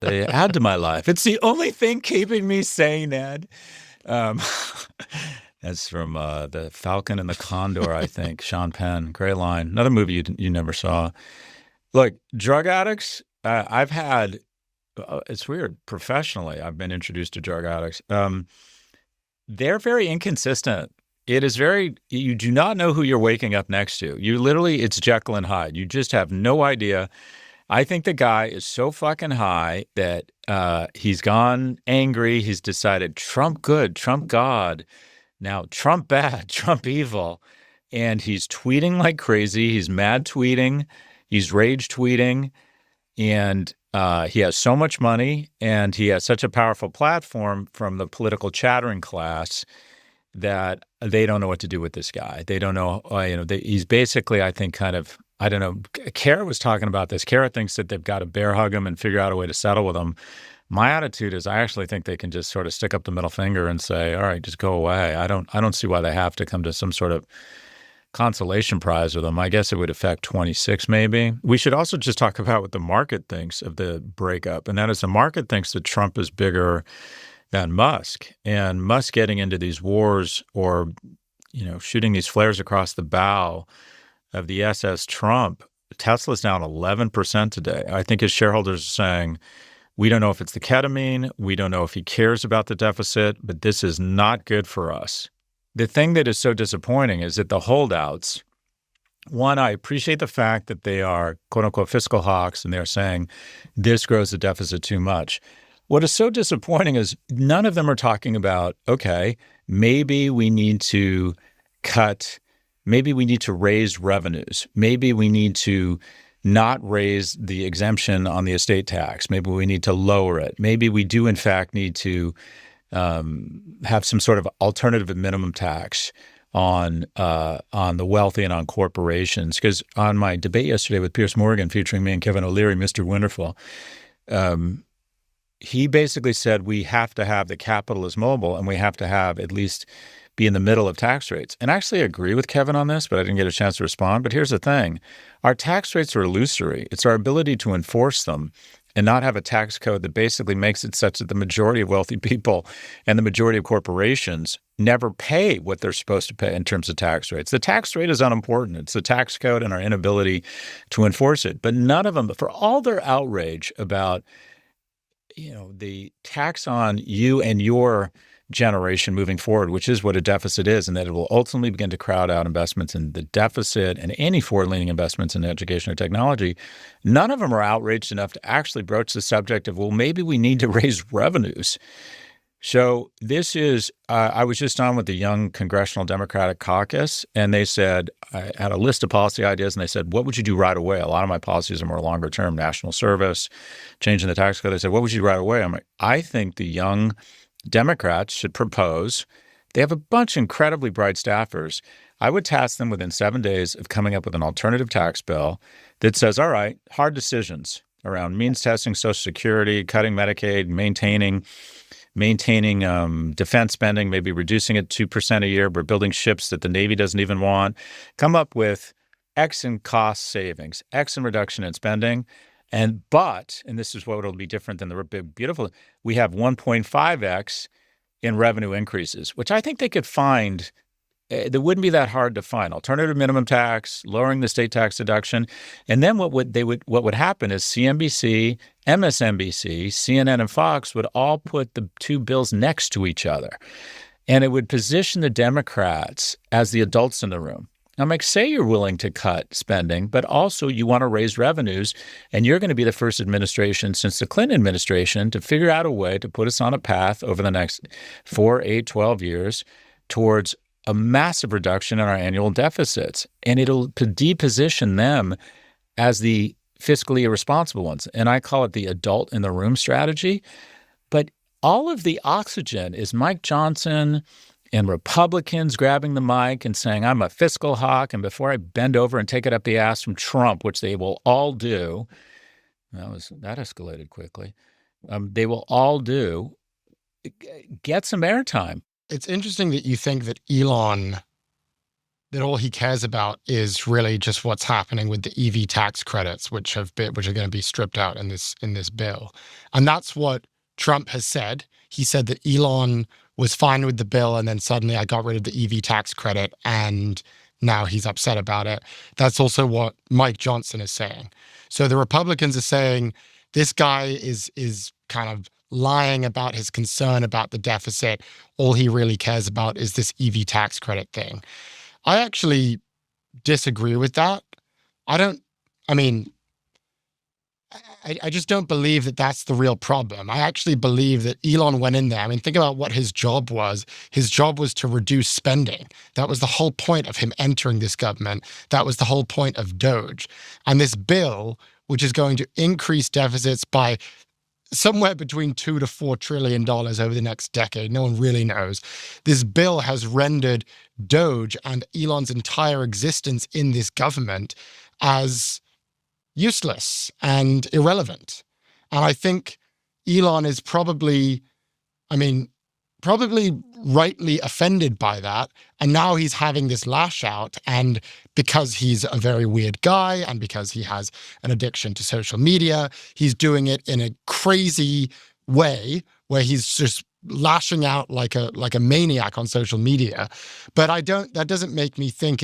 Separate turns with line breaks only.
They add to my life. It's the only thing keeping me sane, Ed. Um, that's from The Falcon and the Condor, I think. Sean Penn, great line. Another movie you never saw. Look, drug addicts. I've had. It's weird. Professionally, I've been introduced to drug addicts. They're very inconsistent. It is very. You do not know who you're waking up next to. You literally, it's Jekyll and Hyde. You just have no idea. I think the guy is so fucking high that he's gone angry. He's decided Trump good, Trump God. Now Trump bad, Trump evil. And he's tweeting like crazy. He's mad tweeting. He's rage tweeting. And he has so much money and he has such a powerful platform from the political chattering class that they don't know what to do with this guy. They don't know, he's basically, I think, kind of, I don't know. Kara was talking about this. Kara thinks that they've got to bear hug him and figure out a way to settle with him. My attitude is I actually think they can just sort of stick up the middle finger and say, all right, just go away. I don't see why they have to come to some sort of consolation prize with them. I guess it would affect 26 maybe. We should also just talk about what the market thinks of the breakup. And that is the market thinks that Trump is bigger than Musk. And Musk getting into these wars or, shooting these flares across the bow of the SS Trump, Tesla's down 11% today. I think his shareholders are saying, we don't know if it's the ketamine. We don't know if he cares about the deficit, but this is not good for us. The thing that is so disappointing is that the holdouts, one, I appreciate the fact that they are quote unquote fiscal hawks and they're saying this grows the deficit too much. What is so disappointing is none of them are talking about, okay, maybe we need to raise revenues. Maybe we need to not raise the exemption on the estate tax. Maybe we need to lower it. Maybe we do, in fact, need to have some sort of alternative minimum tax on the wealthy and on corporations. Because on my debate yesterday with Piers Morgan, featuring me and Kevin O'Leary, Mr. Wonderful, he basically said we have to have the capital as mobile and we have to have at least be in the middle of tax rates. And I actually agree with Kevin on this, but I didn't get a chance to respond. But here's the thing. Our tax rates are illusory. It's our ability to enforce them and not have a tax code that basically makes it such that the majority of wealthy people and the majority of corporations never pay what they're supposed to pay in terms of tax rates. The tax rate is unimportant. It's the tax code and our inability to enforce it. But none of them, for all their outrage about the tax on you and your generation moving forward, which is what a deficit is, and that it will ultimately begin to crowd out investments in the deficit and any forward-leaning investments in education or technology, none of them are outraged enough to actually broach the subject of, well, maybe we need to raise revenues. So this is, I was just on with the Young Congressional Democratic Caucus, and they said, I had a list of policy ideas, and they said, what would you do right away? A lot of my policies are more longer term, national service, changing the tax code. They said, what would you do right away? I'm like, I think the young Democrats should propose. They have a bunch of incredibly bright staffers. I would task them within 7 days of coming up with an alternative tax bill that says, all right, hard decisions around means testing, Social Security, cutting Medicaid, maintaining defense spending, maybe reducing it 2% a year. We're building ships that the Navy doesn't even want. Come up with X in cost savings, X in reduction in spending. And this is what will be different than the big, beautiful, we have 1.5x in revenue increases, which I think they could find. That wouldn't be that hard to find. Alternative minimum tax, lowering the state tax deduction. And then what would happen is CNBC, MSNBC, CNN, and Fox would all put the two bills next to each other. And it would position the Democrats as the adults in the room. I'm like, say you're willing to cut spending, but also you want to raise revenues, and you're going to be the first administration since the Clinton administration to figure out a way to put us on a path over the next 4, 8, 12 years towards a massive reduction in our annual deficits. And it'll deposition them as the fiscally irresponsible ones. And I call it the adult in the room strategy. But all of the oxygen is Mike Johnson and Republicans grabbing the mic and saying, I'm a fiscal hawk, and before I bend over and take it up the ass from Trump, which they will all do, that escalated quickly, they will all do, get some airtime.
It's interesting that you think that Elon that all he cares about is really just what's happening with the EV tax credits, which are going to be stripped out in this bill. And that's what Trump has said. He said that Elon was fine with the bill, and then suddenly I got rid of the EV tax credit, and now he's upset about it. That's also what Mike Johnson is saying. So the Republicans are saying this guy is kind of lying about his concern about the deficit. All he really cares about is this EV tax credit thing. I actually disagree with that. I don't, I mean, I just don't believe that that's the real problem. I actually believe that Elon went in there. I mean, think about what his job was. His job was to reduce spending. That was the whole point of him entering this government. That was the whole point of Doge. And this bill, which is going to increase deficits by somewhere between $2 to $4 trillion over the next decade. No one really knows. This bill has rendered Doge and Elon's entire existence in this government as useless and irrelevant. And I think Elon is probably, I mean, probably rightly offended by that. And now he's having this lash out. And because he's a very weird guy and because he has an addiction to social media, he's doing it in a crazy way where he's just lashing out like a maniac on social media. But that doesn't make me think